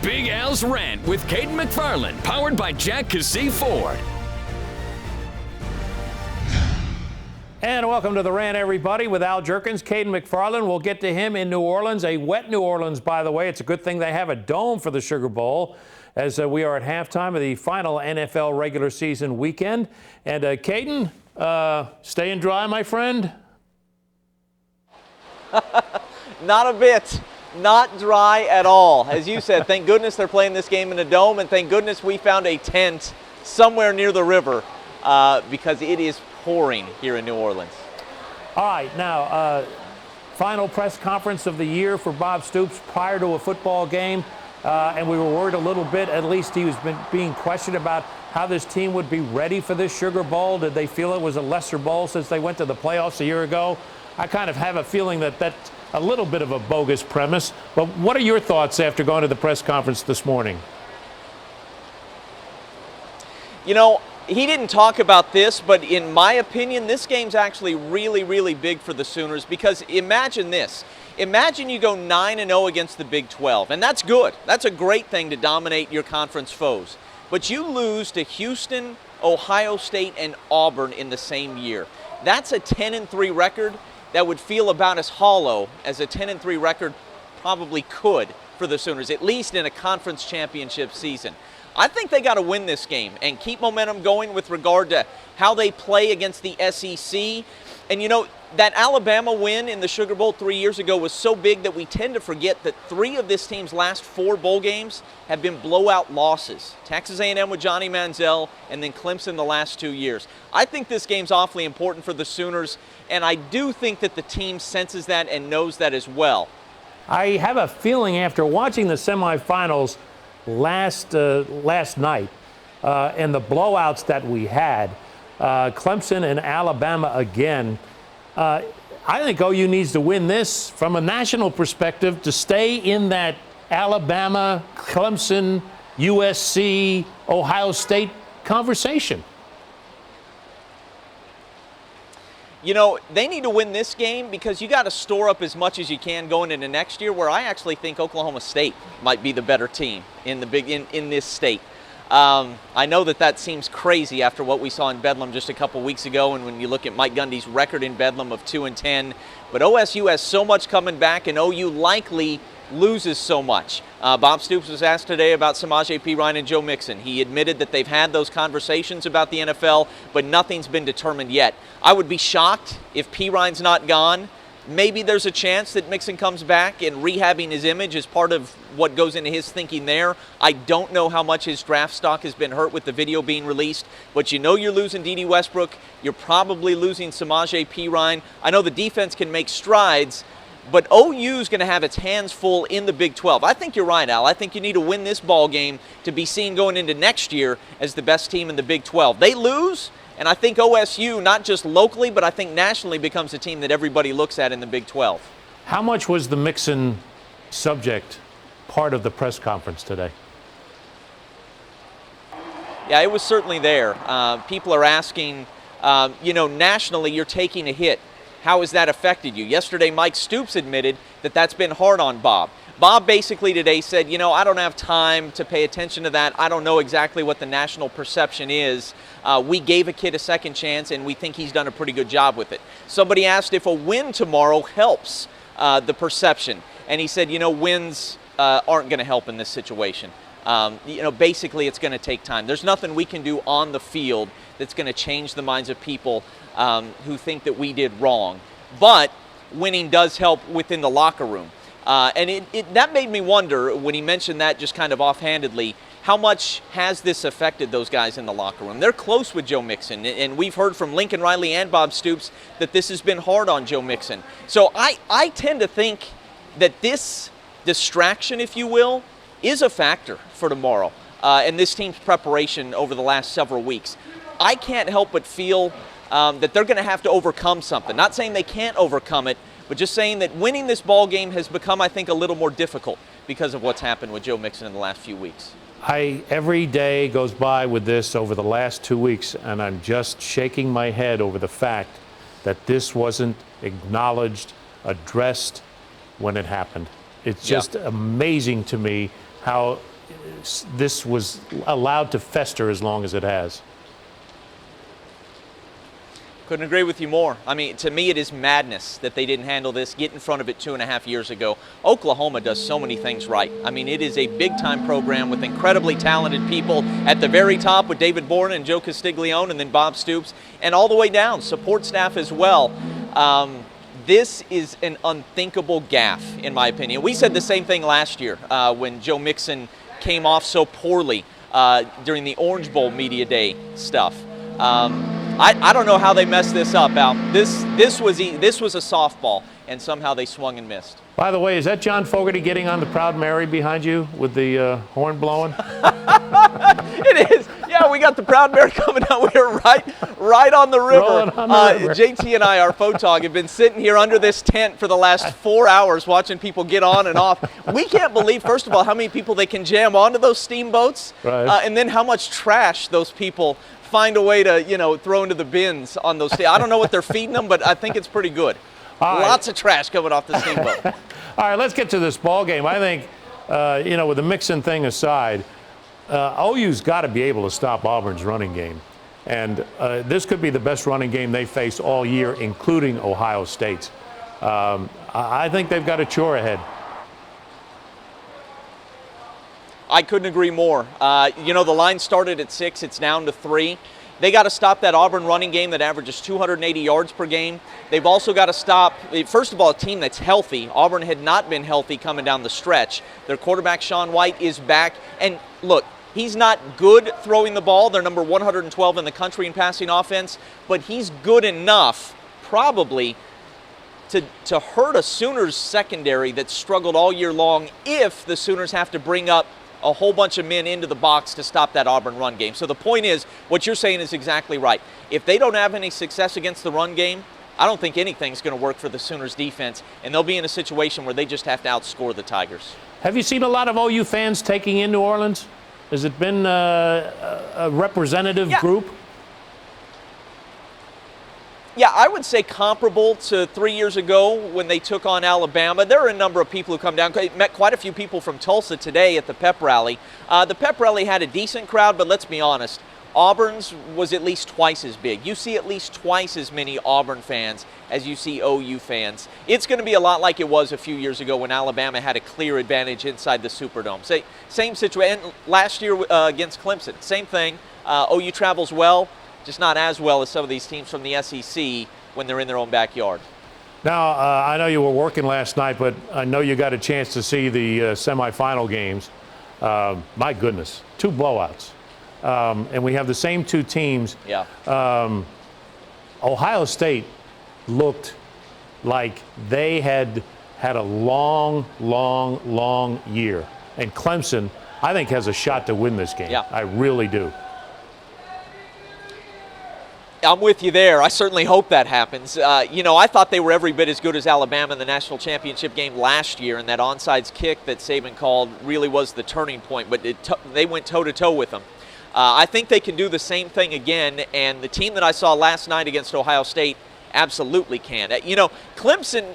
Big Al's Rant with Caden McFarland, powered by Jack Cassee Ford. And welcome to the Rant, everybody, with Al Jerkins, Caden McFarland. We'll get to him in New Orleans, a wet New Orleans, by the way. It's a good thing they have a dome for the Sugar Bowl, as we are at halftime of the final NFL regular season weekend. And Caden, staying dry, my friend? Not a bit. Not dry at all. As you said, thank goodness they're playing this game in a dome, and thank goodness we found a tent somewhere near the river because it is pouring here in New Orleans. All right, now, final press conference of the year for Bob Stoops prior to a football game, and we were worried a little bit, at least he was being questioned about how this team would be ready for this Sugar Bowl. Did they feel it was a lesser bowl since they went to the playoffs a year ago? I kind of have a feeling that that's a little bit of a bogus premise, but what are your thoughts after going to the press conference this morning? You know, he didn't talk about this, but in my opinion, this game's actually really, really big for the Sooners because imagine this. Imagine you go 9-0 against the Big 12, and that's good. That's a great thing to dominate your conference foes. But you lose to Houston, Ohio State, and Auburn in the same year. That's a 10-3 record that would feel about as hollow as a 10-3 record probably could for the Sooners, at least in a conference championship season. I think they got to win this game and keep momentum going with regard to how they play against the SEC. And, you know, that Alabama win in the Sugar Bowl 3 years ago was so big that we tend to forget that 3 of this team's last 4 bowl games have been blowout losses. Texas A&M with Johnny Manziel and then Clemson the last 2 years. I think this game's awfully important for the Sooners, and I do think that the team senses that and knows that as well. I have a feeling after watching the semifinals last night and the blowouts that we had, Clemson and Alabama again, I think OU needs to win this from a national perspective to stay in that Alabama, Clemson, USC, Ohio State conversation. You know, they need to win this game because you got to store up as much as you can going into next year, where I actually think Oklahoma State might be the better team in this state. I know that seems crazy after what we saw in Bedlam just a couple weeks ago, and when you look at Mike Gundy's record in Bedlam of 2-10, but OSU has so much coming back, and OU likely loses so much. Bob Stoops was asked today about Samaje Perine and Joe Mixon. He admitted that they've had those conversations about the NFL, but nothing's been determined yet. I would be shocked if Perine's not gone. Maybe there's a chance that Mixon comes back and rehabbing his image is part of what goes into his thinking there. I don't know how much his draft stock has been hurt with the video being released, but you know you're losing D.D. Westbrook. You're probably losing Samaje Perine. I know the defense can make strides, but OU's going to have its hands full in the Big 12. I think you're right, Al. I think you need to win this ball game to be seen going into next year as the best team in the Big 12. They lose, and I think OSU, not just locally, but I think nationally, becomes a team that everybody looks at in the Big 12. How much was the Mixon subject part of the press conference today? Yeah, it was certainly there. People are asking, nationally, you're taking a hit. How has that affected you? Yesterday, Mike Stoops admitted that that's been hard on Bob. Bob basically today said, I don't have time to pay attention to that. I don't know exactly what the national perception is. We gave a kid a second chance, and we think he's done a pretty good job with it. Somebody asked if a win tomorrow helps the perception. And he said, wins aren't going to help in this situation. Basically, it's going to take time. There's nothing we can do on the field that's going to change the minds of people who think that we did wrong. But winning does help within the locker room. And that made me wonder when he mentioned that just kind of offhandedly, how much has this affected those guys in the locker room? They're close with Joe Mixon, and we've heard from Lincoln Riley and Bob Stoops that this has been hard on Joe Mixon. So I tend to think that this distraction, if you will, is a factor for tomorrow and this team's preparation over the last several weeks. I can't help but feel that they're going to have to overcome something. Not saying they can't overcome it, but just saying that winning this ball game has become, I think, a little more difficult because of what's happened with Joe Mixon in the last few weeks. Every day goes by with this over the last 2 weeks, and I'm just shaking my head over the fact that this wasn't acknowledged, addressed when it happened. It's just amazing to me how this was allowed to fester as long as it has. Couldn't agree with you more. I mean, to me, it is madness that they didn't handle this, get in front of it 2.5 years ago. Oklahoma does so many things right. I mean, it is a big-time program with incredibly talented people at the very top with David Bourne and Joe Castiglione and then Bob Stoops, and all the way down, support staff as well. This is an unthinkable gaffe, in my opinion. We said the same thing last year when Joe Mixon came off so poorly during the Orange Bowl Media Day stuff. I don't know how they messed this up, Al. This was a softball, and somehow they swung and missed. By the way, is that John Fogerty getting on the Proud Mary behind you with the horn blowing? It is. Yeah, we got the Proud Mary coming out. We're right on the river. On the river. JT and I, our photog, have been sitting here under this tent for the last 4 hours watching people get on and off. We can't believe, first of all, how many people they can jam onto those steamboats, right. And then how much trash those people find a way to, throw into the bins on those. I don't know what they're feeding them, but I think it's pretty good. Lots of trash coming off the steamboat. All right, let's get to this ball game. I think, with the Mixon thing aside, OU's got to be able to stop Auburn's running game. And this could be the best running game they face all year, including Ohio State's. I think they've got a chore ahead. I couldn't agree more. The line started at 6. It's down to 3. They got to stop that Auburn running game that averages 280 yards per game. They've also got to stop, first of all, a team that's healthy. Auburn had not been healthy coming down the stretch. Their quarterback, Sean White, is back. And look, he's not good throwing the ball. They're number 112 in the country in passing offense. But he's good enough, probably, to hurt a Sooners secondary that struggled all year long if the Sooners have to bring up a whole bunch of men into the box to stop that Auburn run game. So the point is, what you're saying is exactly right. If they don't have any success against the run game, I don't think anything's going to work for the Sooners defense, and they'll be in a situation where they just have to outscore the Tigers. Have you seen a lot of OU fans taking in New Orleans? Has it been a representative group? Yeah, I would say comparable to 3 years ago when they took on Alabama. There are a number of people who come down. I met quite a few people from Tulsa today at the pep rally. The pep rally had a decent crowd, but let's be honest, Auburn's was at least twice as big. You see at least twice as many Auburn fans as you see OU fans. It's going to be a lot like it was a few years ago when Alabama had a clear advantage inside the Superdome. Same situation. Last year against Clemson, same thing. OU travels well, just not as well as some of these teams from the SEC when they're in their own backyard. Now, I know you were working last night, but I know you got a chance to see the semifinal games. My goodness, 2 blowouts. And we have the same 2 teams. Yeah. Ohio State looked like they had a long year. And Clemson, I think, has a shot to win this game. Yeah. I really do. I'm with you there. I certainly hope that happens. I thought they were every bit as good as Alabama in the national championship game last year, and that onside kick that Saban called really was the turning point, but they went toe-to-toe with them. I think they can do the same thing again, and the team that I saw last night against Ohio State absolutely can. Clemson,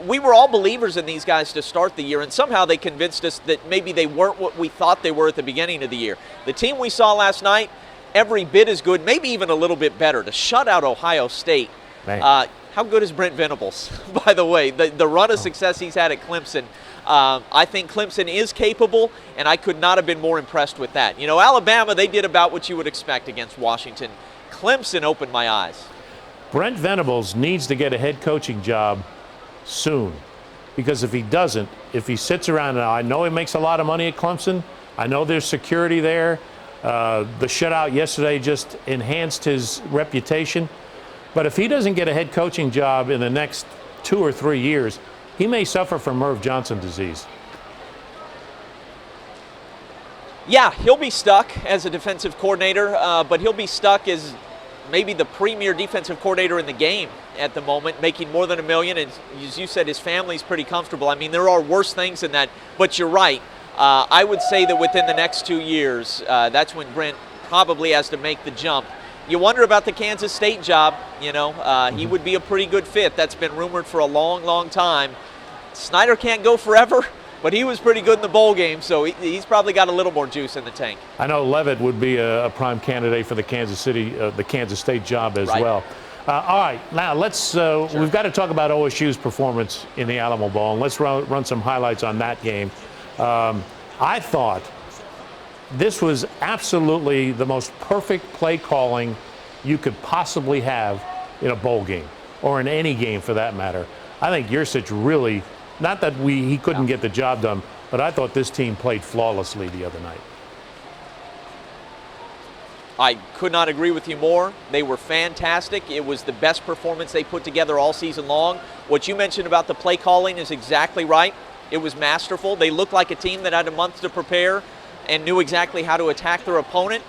we were all believers in these guys to start the year, and somehow they convinced us that maybe they weren't what we thought they were at the beginning of the year. The team we saw last night, every bit as good, maybe even a little bit better. To shut out Ohio State. How good is Brent Venables, by the way? The run of success he's had at Clemson, I think Clemson is capable, and I could not have been more impressed with that. Alabama, they did about what you would expect against Washington. Clemson opened my eyes. Brent Venables needs to get a head coaching job soon, because if he doesn't, if he sits around, now I know he makes a lot of money at Clemson. I know there's security there. The shutout yesterday just enhanced his reputation. But if he doesn't get a head coaching job in the next 2 or 3 years, he may suffer from Merv Johnson disease. Yeah, he'll be stuck as a defensive coordinator, but he'll be stuck as maybe the premier defensive coordinator in the game at the moment, making more than $1 million. And as you said, his family's pretty comfortable. I mean, there are worse things than that, but you're right. I would say that within the next 2 years, that's when Brent probably has to make the jump. You wonder about the Kansas State job. He would be a pretty good fit. That's been rumored for a long time. Snyder can't go forever, but he was pretty good in the bowl game, so he's probably got a little more juice in the tank. I know Levitt would be a prime candidate for the Kansas State job as well. All right, now let's. We've got to talk about OSU's performance in the Alamo Bowl, and let's run some highlights on that game. I thought this was absolutely the most perfect play calling you could possibly have in a bowl game, or in any game for that matter. I think Yursich really, not that he couldn't get the job done, but I thought this team played flawlessly the other night. I could not agree with you more. They were fantastic. It was the best performance they put together all season long. What you mentioned about the play calling is exactly right. It was masterful. They looked like a team that had a month to prepare and knew exactly how to attack their opponent.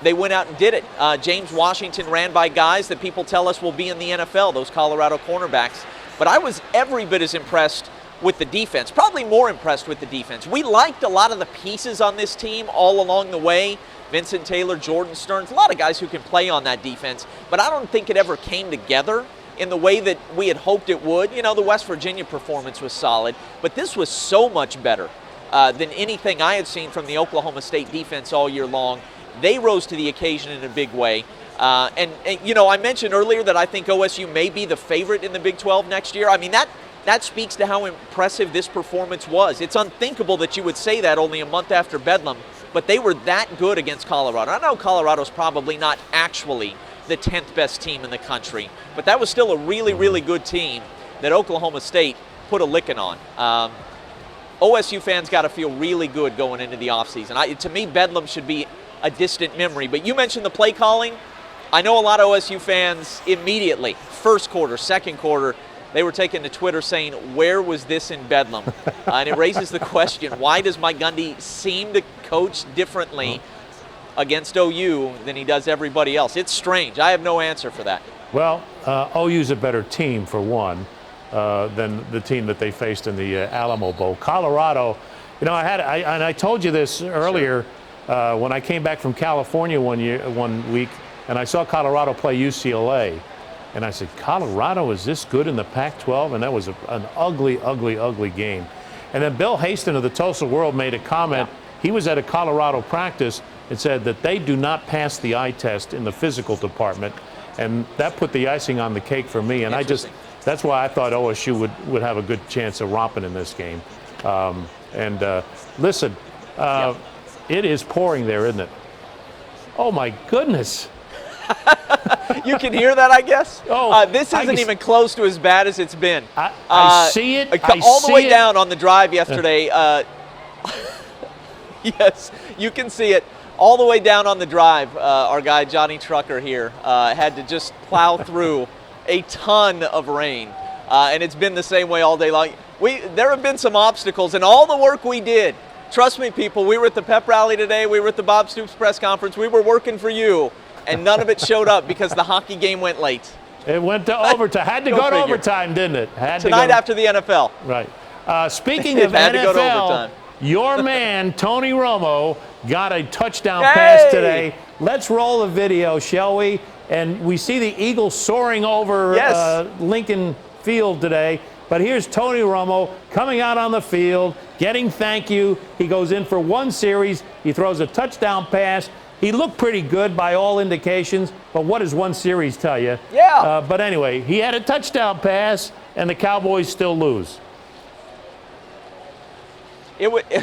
They went out and did it. James Washington ran by guys that people tell us will be in the NFL, those Colorado cornerbacks. But I was every bit as impressed with the defense, probably more impressed with the defense. We liked a lot of the pieces on this team all along the way. Vincent Taylor, Jordan Stearns, a lot of guys who can play on that defense, but I don't think it ever came together in the way that we had hoped it would. You know, the West Virginia performance was solid, but this was so much better than anything I had seen from the Oklahoma State defense all year long. They rose to the occasion in a big way. And, you know, I mentioned earlier that I think OSU may be the favorite in the Big 12 next year. I mean, that speaks to how impressive this performance was. It's unthinkable that you would say that only a month after Bedlam, but they were that good against Colorado. I know Colorado's probably not actually the 10th best team in the country, but that was still a really, really good team that Oklahoma State put a licking on. OSU fans got to feel really good going into the offseason. To me, Bedlam should be a distant memory, but you mentioned the play calling. I know a lot of OSU fans immediately, first quarter, second quarter, they were taking to Twitter saying, where was this in Bedlam? And it raises the question, why does Mike Gundy seem to coach differently against OU than he does everybody else? It's strange. I have no answer for that. Well, OU's a better team, for one, than the team that they faced in the Alamo Bowl. Colorado, you know, I told you this earlier when I came back from California one week, and I saw Colorado play UCLA. And I said, Colorado is this good in the Pac-12? And that was an ugly, ugly, ugly game. And then Bill Haston of the Tulsa World made a comment. He was at a Colorado practice and said that they do not pass the eye test in the physical department. And that put the icing on the cake for me. And that's why I thought OSU would have a good chance of romping in this game. Listen, it is pouring there, isn't it? Oh, my goodness. You can hear that, I guess. This isn't even close to as bad as it's been. I see it. All the way down on the drive yesterday. Yes, you can see it. All the way down on the drive, our guy Johnny Trucker here had to just plow through a ton of rain. And it's been the same way all day long. There have been some obstacles, and all the work we did. Trust me, people, we were at the pep rally today. We were at the Bob Stoops press conference. We were working for you. And none of it showed up because the hockey game went late. It went to overtime. Had to go to overtime, didn't it? Tonight after the NFL. Right. Speaking of NFL, your man, Tony Romo, got a touchdown pass today. Let's roll a video, shall we? And we see the Eagles soaring over Lincoln Field today. But here's Tony Romo coming out on the field, getting thank you. He goes in for one series. He throws a touchdown pass. He looked pretty good by all indications, but what does one series tell you? Yeah. But anyway, he had a touchdown pass, and the Cowboys still lose.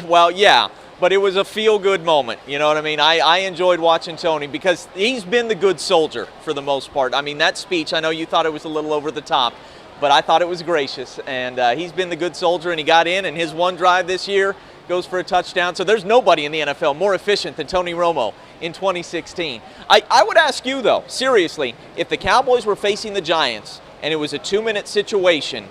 Well, yeah, but it was a feel-good moment. You know what I mean? I enjoyed watching Tony because he's been the good soldier for the most part. I mean, that speech, I know you thought it was a little over the top, but I thought it was gracious. And he's been the good soldier, and he got in, and his one drive this year goes for a touchdown. So there's nobody in the NFL more efficient than Tony Romo in 2016. I would ask you, though, seriously, if the Cowboys were facing the Giants and it was a 2-minute situation,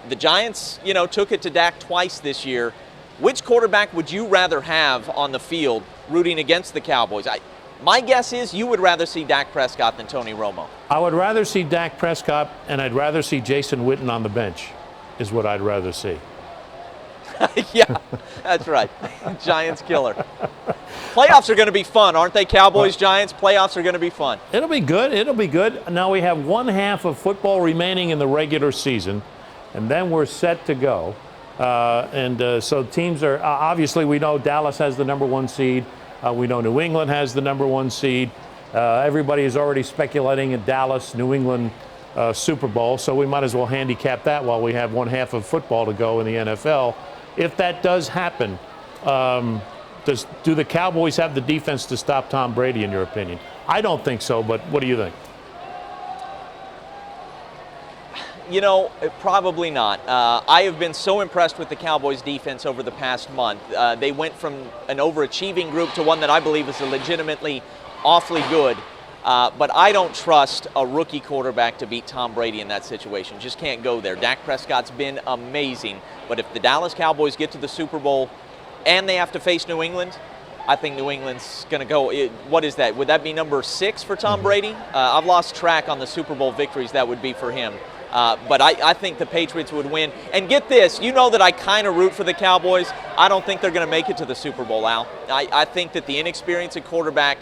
the Giants, you know, took it to Dak twice this year, which quarterback would you rather have on the field rooting against the Cowboys? My guess is you would rather see Dak Prescott than Tony Romo. I would rather see Dak Prescott, and I'd rather see Jason Witten on the bench, is what I'd rather see. Yeah, that's right. Giants killer. Playoffs are going to be fun, aren't they? Cowboys, Giants, playoffs are going to be fun. It'll be good. It'll be good. Now we have one half of football remaining in the regular season, and then we're set to go. So teams are obviously, we know Dallas has the number 1 seed. We know New England has the number 1 seed. Everybody is already speculating a Dallas, New England Super Bowl, so we might as well handicap that while we have one half of football to go in the NFL. If that does happen, do the Cowboys have the defense to stop Tom Brady, in your opinion? I don't think so, but what do you think? You know, probably not. I have been so impressed with the Cowboys defense over the past month. They went from an overachieving group to one that I believe is legitimately awfully good. But I don't trust a rookie quarterback to beat Tom Brady in that situation. Just can't go there. Dak Prescott's been amazing. But if the Dallas Cowboys get to the Super Bowl and they have to face New England, I think New England's going to go. What is that? Would that be number 6 for Tom Brady? I've lost track on the Super Bowl victories that would be for him. But I think the Patriots would win. And get this, you know that I kind of root for the Cowboys. I don't think they're going to make it to the Super Bowl, Al. I think that the inexperience at quarterback,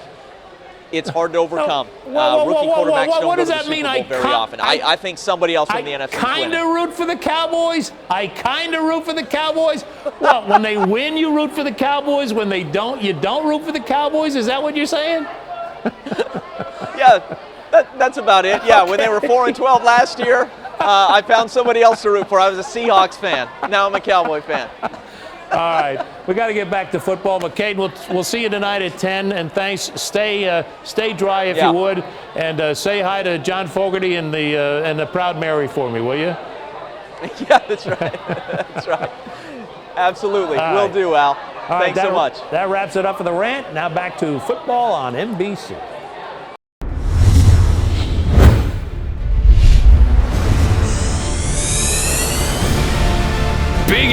it's hard to overcome. Rookie quarterbacks don't go to the Super Bowl very often. I think somebody else from the NFC is winning. I kind of root for the Cowboys. I kind of root for the Cowboys. Well, when they win, you root for the Cowboys. When they don't, you don't root for the Cowboys. Is that what you're saying? Yeah, that's about it. Yeah, when they were 4-12 last year, I found somebody else to root for. I was a Seahawks fan. Now I'm a Cowboy fan. All right, we got to get back to football. But Caden, we'll see you tonight at 10. And thanks. Stay dry if you would, and say hi to John Fogerty and the proud Mary for me, will you? Yeah, that's right. That's right. Absolutely, will do, Al. Thanks so much. That wraps it up for the rant. Now back to football on NBC. Big